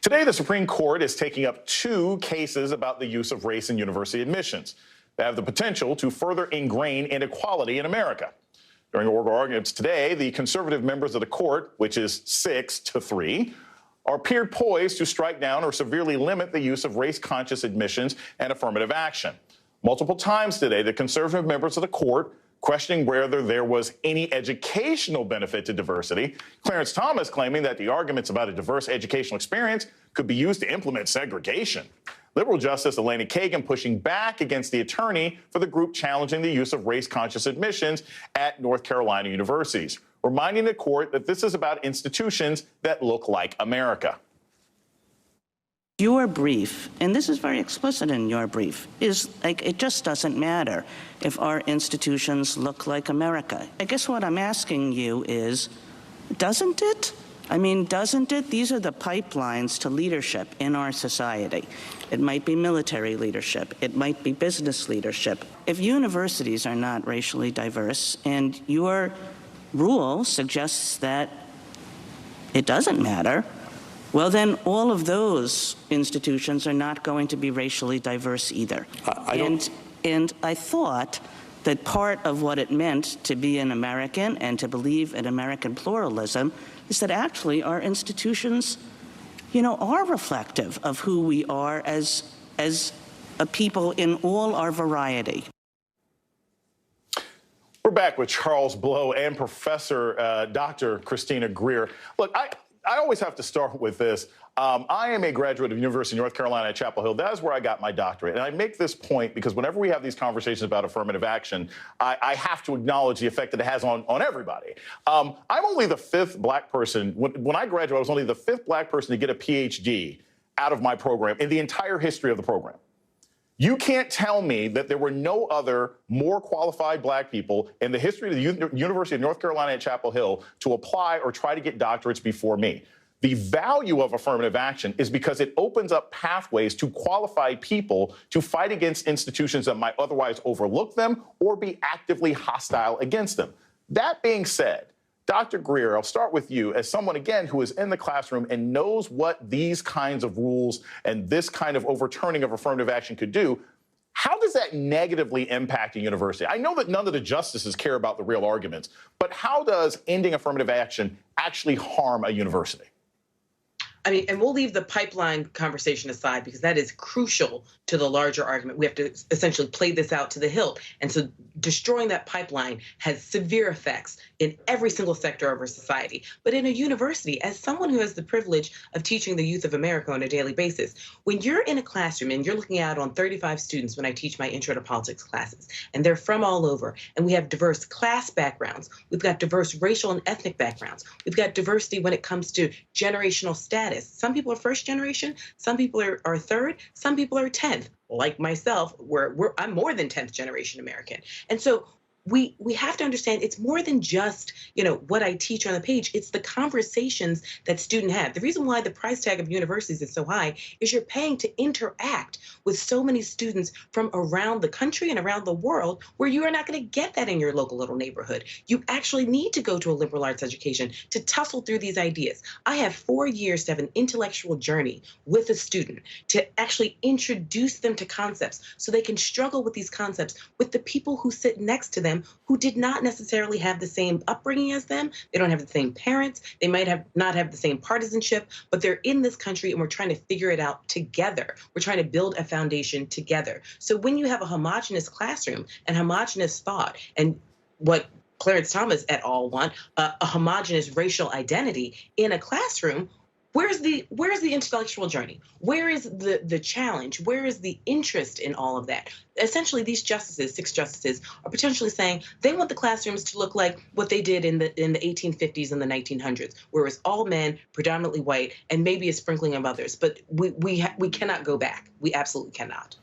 Today, the Supreme Court is taking up two cases about the use of race in university admissions that have the potential to further ingrain inequality in America. During oral arguments today, the conservative members of the court, which is 6-3, appeared poised to strike down or severely limit the use of race-conscious admissions and affirmative action. Multiple times today, the conservative members of the court questioning whether there was any educational benefit to diversity. Clarence Thomas claiming that the arguments about a diverse educational experience could be used to implement segregation. Liberal Justice Elena Kagan pushing back against the attorney for the group challenging the use of race-conscious admissions at North Carolina universities, reminding the court that this is about institutions that look like America. Your brief, and this is very explicit in your brief, is like it just doesn't matter if our institutions look like America. I guess what I'm asking you is, doesn't it? I mean, doesn't it? These are the pipelines to leadership in our society. It might be military leadership. It might be business leadership. If universities are not racially diverse and your rule suggests that it doesn't matter, well, then all of those institutions are not going to be racially diverse either. And I thought that part of what it meant to be an American and to believe in American pluralism is that actually our institutions, are reflective of who we are as a people in all our variety. We're back with Charles Blow and Professor Dr. Christina Greer. Look, I always have to start with this. I am a graduate of University of North Carolina at Chapel Hill. That is where I got my doctorate. And I make this point because whenever we have these conversations about affirmative action, I have to acknowledge the effect that it has on everybody. I'm only the fifth black person. When I graduated, I was only the fifth black person to get a PhD out of my program in the entire history of the program. You can't tell me that there were no other more qualified black people in the history of the University of North Carolina at Chapel Hill to apply or try to get doctorates before me. The value of affirmative action is because it opens up pathways to qualified people to fight against institutions that might otherwise overlook them or be actively hostile against them. That being said, Dr. Greer, I'll start with you as someone, again, who is in the classroom and knows what these kinds of rules and this kind of overturning of affirmative action could do. How does that negatively impact a university? I know that none of the justices care about the real arguments, but how does ending affirmative action actually harm a university? I mean, and we'll leave the pipeline conversation aside because that is crucial to the larger argument. We have to essentially play this out to the hilt. And so destroying that pipeline has severe effects in every single sector of our society. But in a university, as someone who has the privilege of teaching the youth of America on a daily basis, when you're in a classroom and you're looking out on 35 students when I teach my intro to politics classes, and they're from all over, and we have diverse class backgrounds, we've got diverse racial and ethnic backgrounds, we've got diversity when it comes to generational status. Some people are first generation, some people are third, some people are 10th. Like myself, I'm more than 10th generation American. And so we have to understand it's more than just, what I teach on the page. It's the conversations that students have. The reason why the price tag of universities is so high is you're paying to interact with so many students from around the country and around the world where you are not going to get that in your local little neighborhood. You actually need to go to a liberal arts education to tussle through these ideas. I have 4 years to have an intellectual journey with a student to actually introduce them to concepts so they can struggle with these concepts with the people who sit next to them who did not necessarily have the same upbringing as them. They don't have the same parents. They might not have the same partisanship, but they're in this country and we're trying to figure it out together. We're trying to build a foundation together. So when you have a homogenous classroom and homogenous thought and what Clarence Thomas et al. Want, a homogenous racial identity in a classroom, where's the intellectual journey? Where is the challenge? Where is the interest in all of that? Essentially, these justices, 6 justices, are potentially saying they want the classrooms to look like what they did in the 1850s and the 1900s, where it was all men, predominantly white, and maybe a sprinkling of others. But we cannot go back. We absolutely cannot.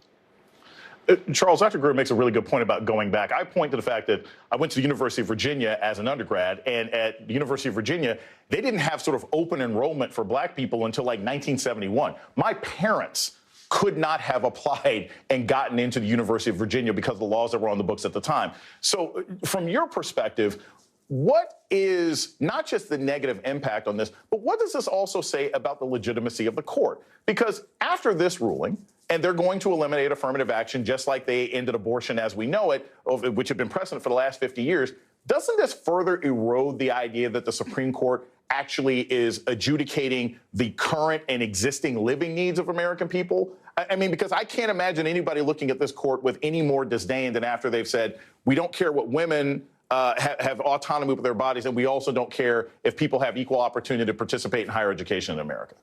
Charles, Dr. Greer makes a really good point about going back. I point to the fact that I went to the University of Virginia as an undergrad, and at the University of Virginia, they didn't have sort of open enrollment for black people until like 1971. My parents could not have applied and gotten into the University of Virginia because of the laws that were on the books at the time. So from your perspective, what is not just the negative impact on this, but what does this also say about the legitimacy of the court? Because after this ruling, and they're going to eliminate affirmative action just like they ended abortion as we know it, which had been precedent for the last 50 years, doesn't this further erode the idea that the Supreme Court actually is adjudicating the current and existing living needs of American people? I mean, because I can't imagine anybody looking at this court with any more disdain than after they've said, we don't care what women have autonomy with their bodies, and we also don't care if people have equal opportunity to participate in higher education in America.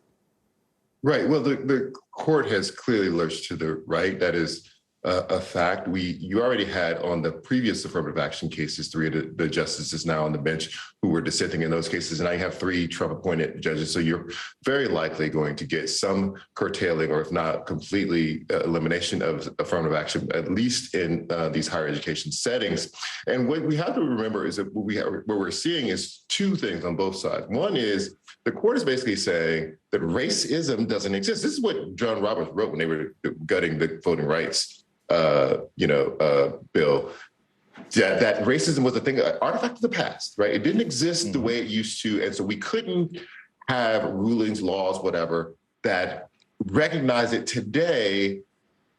Right. Well, the court has clearly lurched to the right. That is a fact. You already had on the previous affirmative action cases, 3 of the justices now on the bench who were dissenting in those cases, and now you have 3 Trump-appointed judges. So you're very likely going to get some curtailing, or if not completely elimination of affirmative action, at least in these higher education settings. And what we have to remember is that what we're seeing is 2 things on both sides. One is the court is basically saying that racism doesn't exist. This is what John Roberts wrote when they were gutting the voting rights bill, that racism was a thing, an artifact of the past, right? It didn't exist the way it used to. And so we couldn't have rulings, laws, whatever, that recognize it today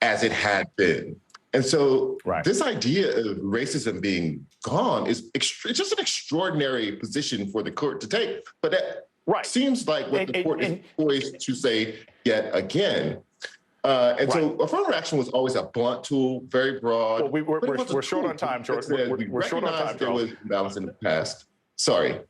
as it had been. And so this idea of racism being gone is it's just an extraordinary position for the court to take. But that seems like what the court is poised to say yet again. So affirmative action was always a blunt tool, very broad. Well, we're short on time, George. We're short on time. There was balance in the past. Sorry.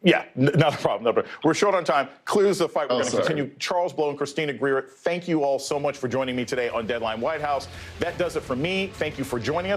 Yeah, not a problem. No problem. We're short on time. Clears the fight. We're going to continue. Charles Blow and Christina Greer, thank you all so much for joining me today on Deadline White House. That does it for me. Thank you for joining us.